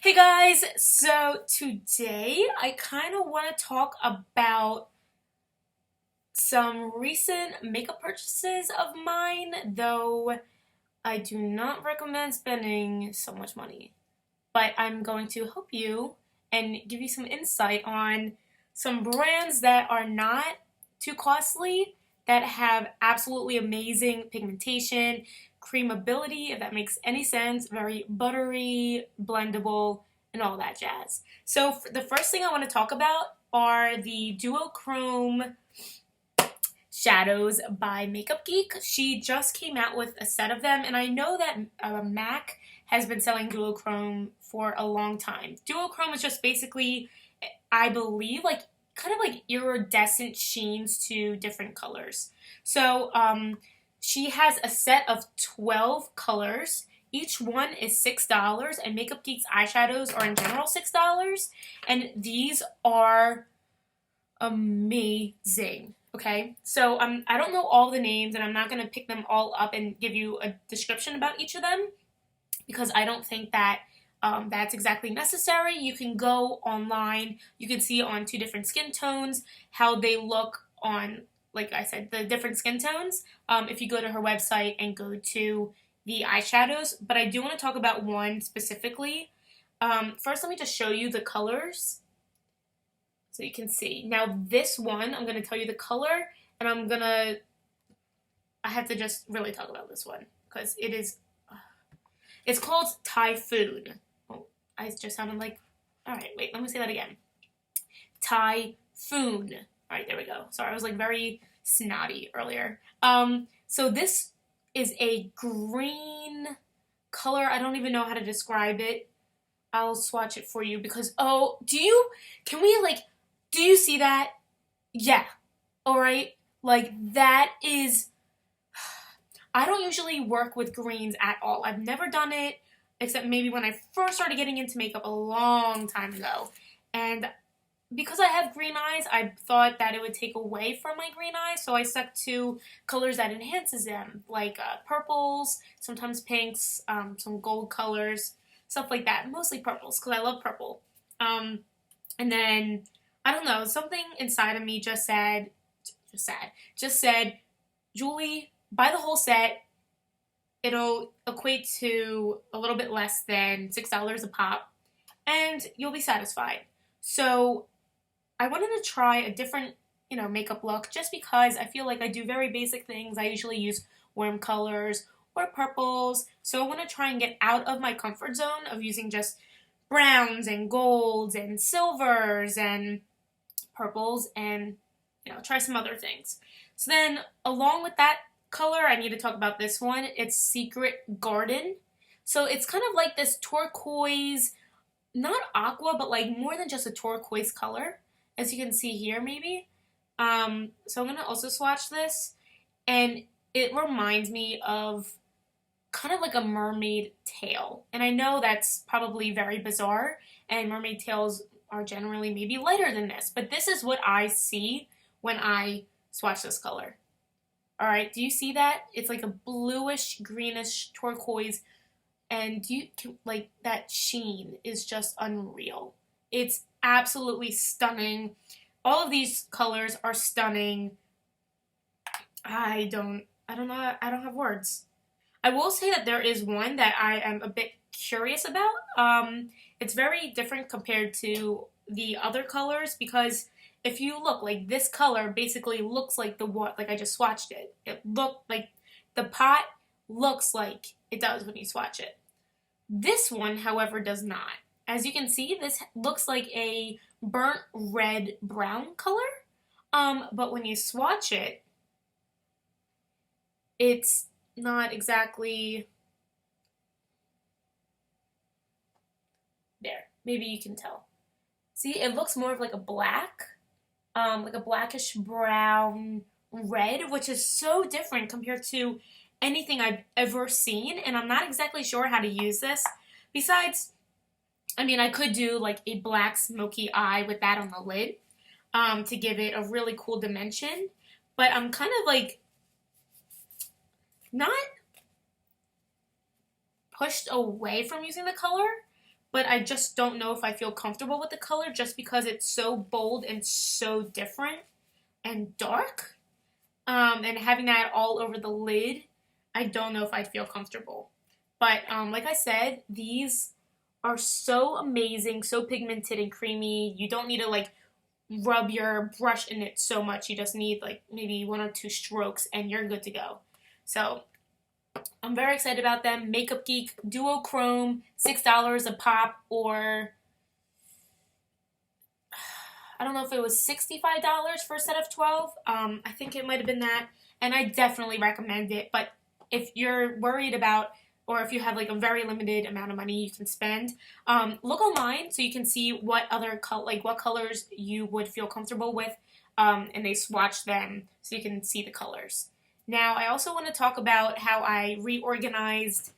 Hey guys, so today I kind of want to talk about some recent makeup purchases of mine, though I do not recommend spending so much money. But I'm going to help you and give you some insight on some brands that are not too costly, that have absolutely amazing pigmentation, creamability, if that makes any sense, very buttery, blendable, and all that jazz. So the first thing I want to talk about are the duochrome shadows by Makeup Geek. She just came out with a set of them, and I know that MAC has been selling duochrome for a long time. Duochrome is just basically, I believe, like kind of like iridescent sheens to different colors. So she has a set of 12 colors. Each one is $6, and Makeup Geek's eyeshadows are in general $6, and these are amazing. Okay, so I don't know all the names, and I'm not going to pick them all up and give you a description about each of them because I don't think that that's exactly necessary. You can go online, you can see on two different skin tones how they look on, like I said, the different skin tones if you go to her website and go to the eyeshadows. But I do want to talk about one specifically. First, let me just show you the colors so you can see. Now this one, I'm going to tell you the color, and I have to just really talk about this one because it's called Typhoon. Oh, I just sounded like, all right, wait, let me say that again. Typhoon. All right, there we go. Sorry, I was like very snotty earlier. So this is a green color. I don't even know how to describe it. I'll swatch it for you because, oh, do you see that? Yeah. All right. Like that is, I don't usually work with greens at all. I've never done it except maybe when I first started getting into makeup a long time ago. And because I have green eyes, I thought that it would take away from my green eyes, so I stuck to colors that enhances them, like purples, sometimes pinks, some gold colors, stuff like that. Mostly purples, because I love purple. And then, I don't know, something inside of me just said, Julie, buy the whole set. It'll equate to a little bit less than $6 a pop, and you'll be satisfied. So I wanted to try a different, makeup look just because I feel like I do very basic things. I usually use warm colors or purples. So I want to try and get out of my comfort zone of using just browns and golds and silvers and purples and, try some other things. So then along with that color, I need to talk about this one. It's Secret Garden. So it's kind of like this turquoise, not aqua, but like more than just a turquoise color, as you can see here maybe. So I'm going to also swatch this, and it reminds me of kind of like a mermaid tail. And I know that's probably very bizarre, and mermaid tails are generally maybe lighter than this, but this is what I see when I swatch this color. All right, do you see that? It's like a bluish, greenish turquoise, and like that sheen is just unreal. It's absolutely stunning. All of these colors are stunning. I don't know. I don't have words. I will say that there is one that I am a bit curious about. It's very different compared to the other colors because if you look, like this color basically looks like the one, like I just swatched it. It looked like the pot looks like it does when you swatch it. This one, however, does not. As you can see, this looks like a burnt red brown color. But when you swatch it, it's not exactly there. Maybe you can tell. See, it looks more of like a like a blackish brown red, which is so different compared to anything I've ever seen. And I'm not exactly sure how to use this. Besides, I mean, I could do like a black smoky eye with that on the lid to give it a really cool dimension. But I'm kind of like not pushed away from using the color, but I just don't know if I feel comfortable with the color just because it's so bold and so different and dark. And having that all over the lid, I don't know if I'd feel comfortable. But like I said, these are so amazing, so pigmented and creamy. You don't need to like rub your brush in it so much. You just need like maybe 1 or 2 strokes and you're good to go. So I'm very excited about them. Makeup Geek Duochrome, $6 a pop, or I don't know if it was $65 for a set of 12. I think it might have been that. And I definitely recommend it. But if you're worried about, or if you have like a very limited amount of money you can spend, look online so you can see what other what colors you would feel comfortable with, and they swatch them so you can see the colors. Now, I also want to talk about how I reorganized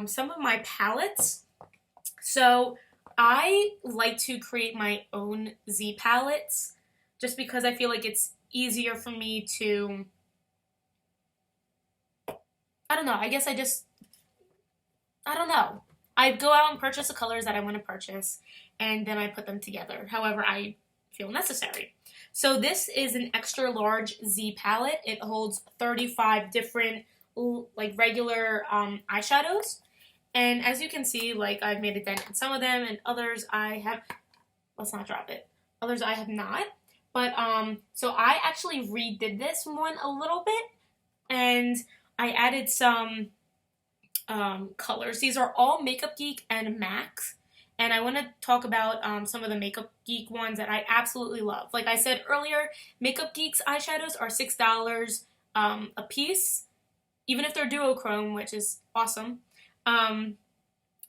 some of my palettes. So I like to create my own Z palettes just because I feel like it's easier for me to, I don't know, I guess I don't know. I go out and purchase the colors that I want to purchase, and then I put them together however I feel necessary. So this is an extra large Z palette. It holds 35 different like regular eyeshadows. And as you can see, like I've made a dent in some of them, and others I have, let's not drop it. Others I have not. But so I actually redid this one a little bit, and I added some colors. These are all Makeup Geek and MAC. And I want to talk about some of the Makeup Geek ones that I absolutely love. Like I said earlier, Makeup Geek's eyeshadows are $6 a piece, even if they're duochrome, which is awesome. And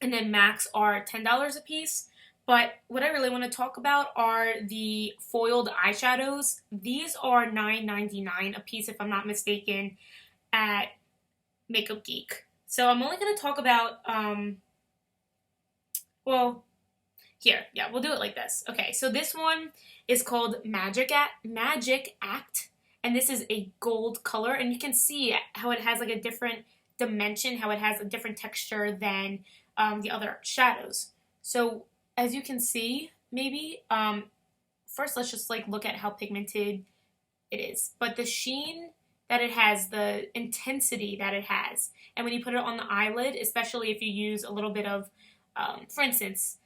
then MACs are $10 a piece. But what I really want to talk about are the foiled eyeshadows. These are $9.99 a piece, if I'm not mistaken, at Makeup Geek. So I'm only going to talk about, well, here, yeah, we'll do it like this. Okay, so this one is called Magic Act, and this is a gold color, and you can see how it has like a different dimension, how it has a different texture than the other shadows. So as you can see, maybe, first let's just like look at how pigmented it is. But the sheen that it has, the intensity that it has, and when you put it on the eyelid, especially if you use a little bit of, for instance,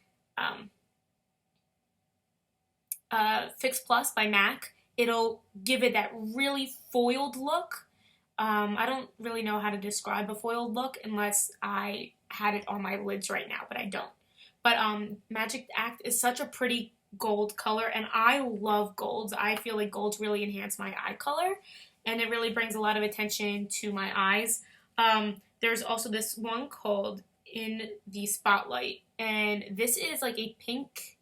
Fix Plus by MAC, it'll give it that really foiled look. I don't really know how to describe a foiled look unless I had it on my lids right now, but I don't. But Magic Act is such a pretty gold color, and I love golds. I feel like golds really enhance my eye color, and it really brings a lot of attention to my eyes. There's also this one called In the Spotlight, and this is like a pink,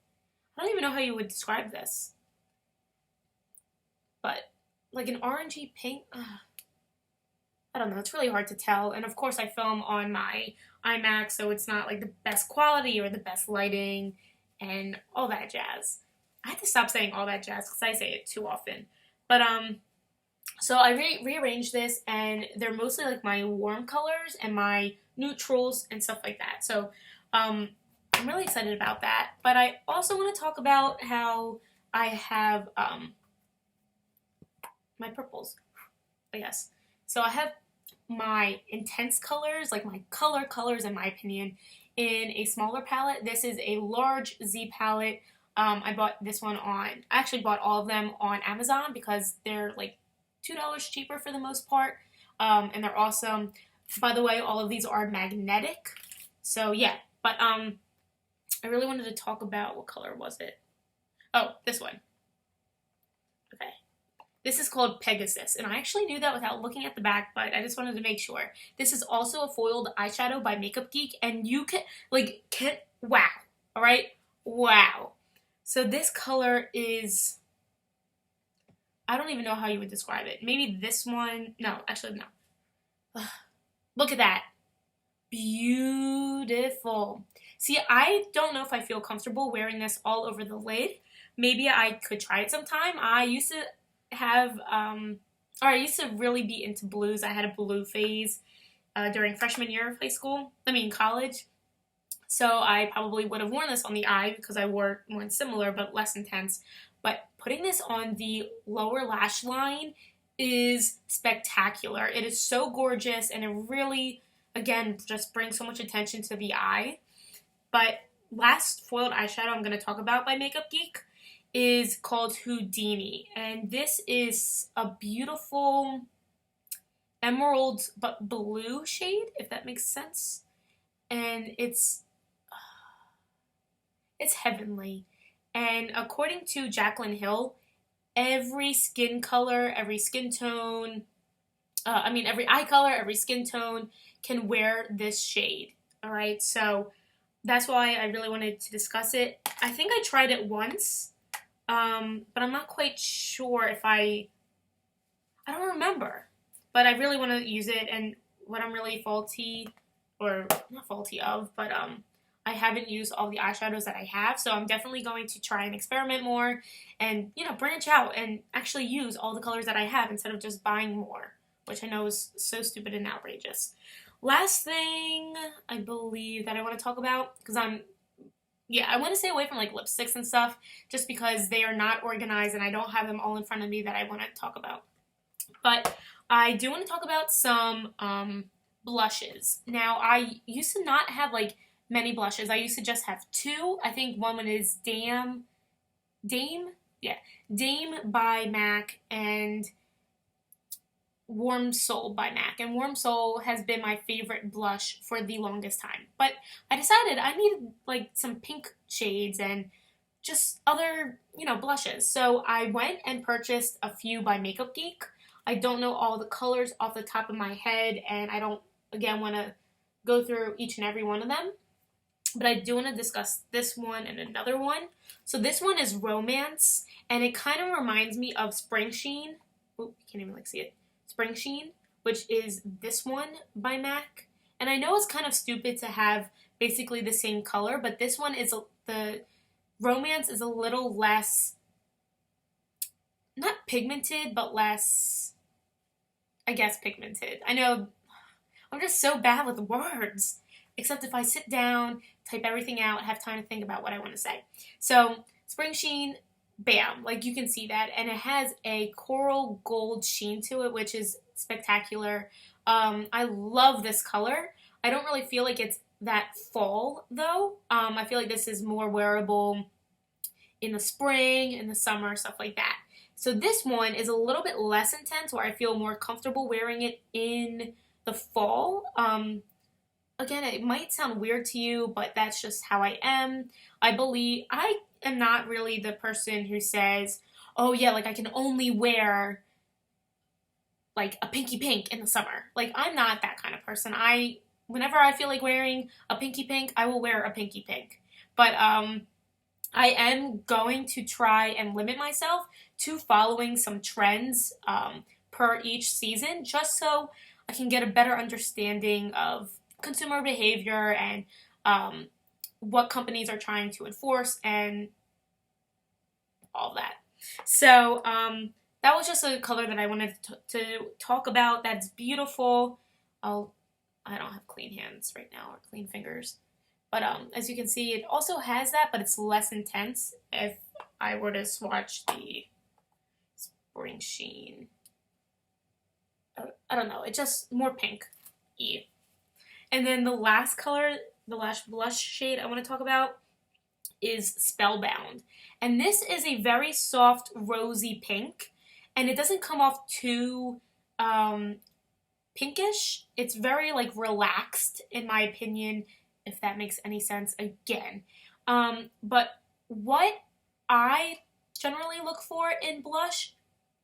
I don't even know how you would describe this, but like an orangey pink, I don't know, it's really hard to tell. And of course I film on my iMac, so it's not like the best quality or the best lighting and all that jazz. I had to stop saying all that jazz because I say it too often. But so I rearranged this, and they're mostly like my warm colors and my neutrals and stuff like that. So I'm really excited about that. But I also want to talk about how I have my purples, I guess. So I have my intense colors, like my colors in my opinion, in a smaller palette. This is a large Z palette. I bought this one I actually bought all of them on Amazon because they're like $2 cheaper for the most part, and they're awesome. By the way, all of these are magnetic, so yeah. But I really wanted to talk about, what color was it? Oh, this one. Okay, this is called Pegasus, and I actually knew that without looking at the back, but I just wanted to make sure. This is also a foiled eyeshadow by Makeup Geek, and you can wow, all right, wow. So this color is, I don't even know how you would describe it. Maybe this one. No, actually, no. Ugh. Look at that. Beautiful. See, I don't know if I feel comfortable wearing this all over the lid. Maybe I could try it sometime. I used to have, or I used to really be into blues. I had a blue phase during freshman year of college. So I probably would have worn this on the eye because I wore one similar but less intense. But putting this on the lower lash line is spectacular. It is so gorgeous, and it really, again, just brings so much attention to the eye. But last foiled eyeshadow I'm going to talk about by Makeup Geek is called Houdini. And this is a beautiful emerald but blue shade, if that makes sense. And it's heavenly. And according to Jaclyn Hill, every skin color, every skin tone, every eye color, every skin tone can wear this shade. All right, so that's why I really wanted to discuss it. I think I tried it once, but I'm not quite sure if I don't remember. But I really want to use it, and what I'm really faulty, or not faulty of, but I haven't used all the eyeshadows that I have, so I'm definitely going to try and experiment more and, branch out and actually use all the colors that I have instead of just buying more, which I know is so stupid and outrageous. Last thing I believe that I want to talk about, because I want to stay away from like lipsticks and stuff just because they are not organized and I don't have them all in front of me that I want to talk about. But I do want to talk about some blushes. Now, I used to not have like many blushes. I used to just have two. I think one is Dame by MAC and Warm Soul by MAC. And Warm Soul has been my favorite blush for the longest time. But I decided I needed like some pink shades and just other, blushes. So I went and purchased a few by Makeup Geek. I don't know all the colors off the top of my head, and I don't, again, want to go through each and every one of them. But I do want to discuss this one and another one. So this one is Romance, and it kind of reminds me of Spring Sheen. Oh, you can't even see it. Spring Sheen, which is this one by MAC. And I know it's kind of stupid to have basically the same color, but this one is, the Romance is a little less, not pigmented, but less, I guess, pigmented. I know I'm just so bad with words. Except if I sit down, type everything out, have time to think about what I want to say. So, Spring Sheen, bam, like you can see that. And it has a coral gold sheen to it, which is spectacular. I love this color. I don't really feel like it's that fall, though. I feel like this is more wearable in the spring, in the summer, stuff like that. So this one is a little bit less intense, where I feel more comfortable wearing it in the fall. Again, it might sound weird to you, but that's just how I am. I am not really the person who says, oh yeah, like I can only wear like a pinky pink in the summer. Like, I'm not that kind of person. Whenever I feel like wearing a pinky pink, I will wear a pinky pink. But I am going to try and limit myself to following some trends per each season, just so I can get a better understanding of consumer behavior and what companies are trying to enforce and all that. So that was just a color that I wanted to talk about. That's beautiful. I don't have clean hands right now, or clean fingers. But as you can see, it also has that, but it's less intense if I were to swatch the Spring Sheen. I don't know. It's just more pink-y. And then the last color, the last blush shade I want to talk about is Spellbound. And this is a very soft, rosy pink. And it doesn't come off too pinkish. It's very, like, relaxed, in my opinion, if that makes any sense again. But what I generally look for in blush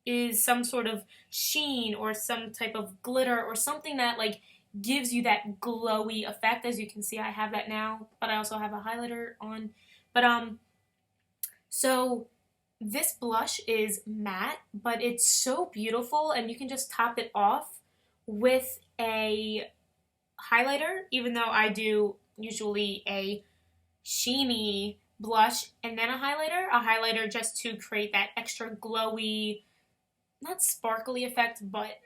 is some sort of sheen or some type of glitter or something that, like, gives you that glowy effect. As you can see, I have that now, but I also have a highlighter on. But so this blush is matte, but it's so beautiful, and you can just top it off with a highlighter, even though I do usually a sheeny blush and then a highlighter just to create that extra glowy, not sparkly effect, but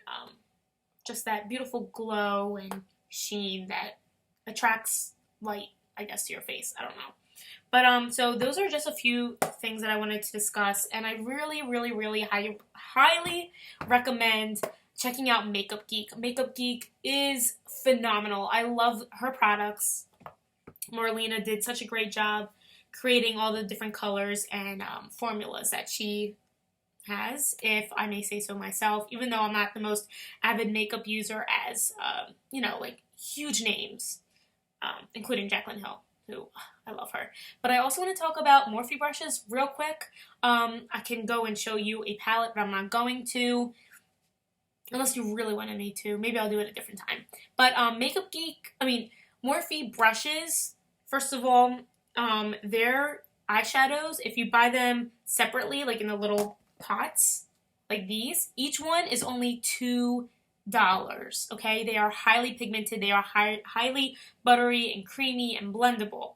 just that beautiful glow and sheen that attracts light, I guess, to your face. I don't know. But so those are just a few things that I wanted to discuss, and I really, really, really highly recommend checking out Makeup Geek. Makeup Geek is phenomenal. I love her products. Marlena did such a great job creating all the different colors and formulas that she has, if I may say so myself, even though I'm not the most avid makeup user as, like huge names, including Jaclyn Hill, who I love her. But I also want to talk about Morphe brushes real quick. I can go and show you a palette, but I'm not going to, unless you really wanted me to. Maybe I'll do it at a different time. But Morphe brushes, first of all, their eyeshadows, if you buy them separately, like in the little pots, like these, each one is only $2. Okay, they are highly pigmented. They are highly buttery and creamy and blendable.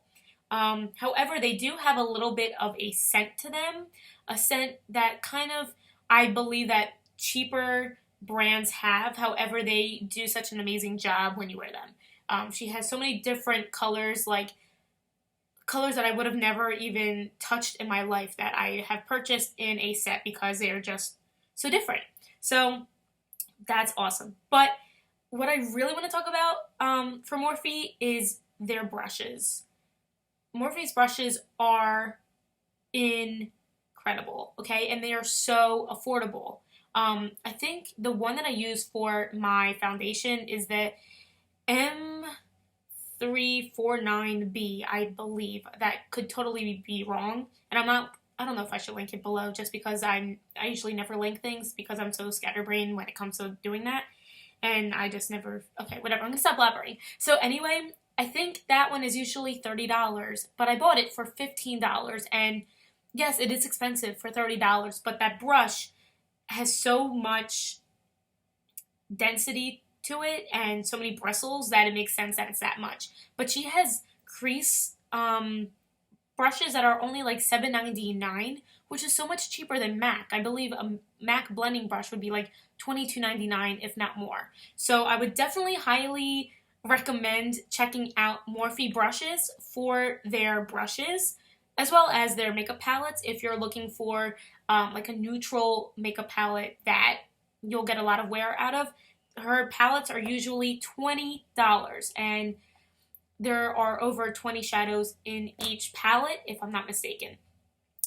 However, they do have a little bit of a scent to them, a scent that kind of, I believe that cheaper brands have. However, they do such an amazing job when you wear them. She has so many different colors, like colors that I would have never even touched in my life, that I have purchased in a set because they are just so different. So that's awesome. But what I really want to talk about for Morphe is their brushes. Morphe's brushes are incredible, okay? And they are so affordable. I think the one that I use for my foundation is the M349B, I believe. That could totally be wrong. And I don't know if I should link it below, just because I usually never link things because I'm so scatterbrained when it comes to doing that. And I just never, okay, whatever, I'm going to stop blabbering. So anyway, I think that one is usually $30, but I bought it for $15. And yes, it is expensive for $30, but that brush has so much density to it and so many bristles that it makes sense that it's that much. But she has crease brushes that are only like $7.99, which is so much cheaper than MAC. I believe a MAC blending brush would be like $22.99, if not more. So I would definitely highly recommend checking out Morphe brushes for their brushes, as well as their makeup palettes if you're looking for like a neutral makeup palette that you'll get a lot of wear out of. Her palettes are usually $20, and there are over 20 shadows in each palette, if I'm not mistaken.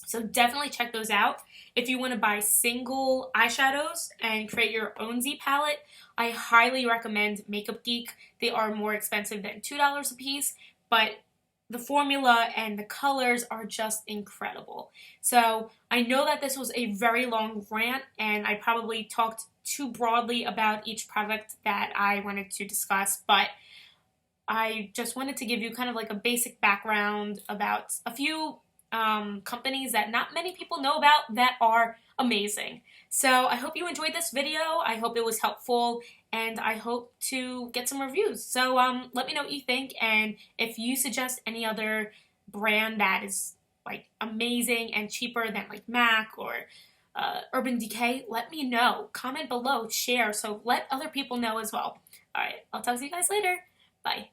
So definitely check those out. If you want to buy single eyeshadows and create your own Z palette, I highly recommend Makeup Geek. They are more expensive than $2 a piece, but the formula and the colors are just incredible. So I know that this was a very long rant, and I probably talked too broadly about each product that I wanted to discuss, but I just wanted to give you kind of like a basic background about a few companies that not many people know about that are amazing. So I hope you enjoyed this video. I hope it was helpful, and I hope to get some reviews. So let me know what you think, and if you suggest any other brand that is like amazing and cheaper than like MAC or Urban Decay, let me know. Comment below, share, so let other people know as well. All right, I'll talk to you guys later. Bye.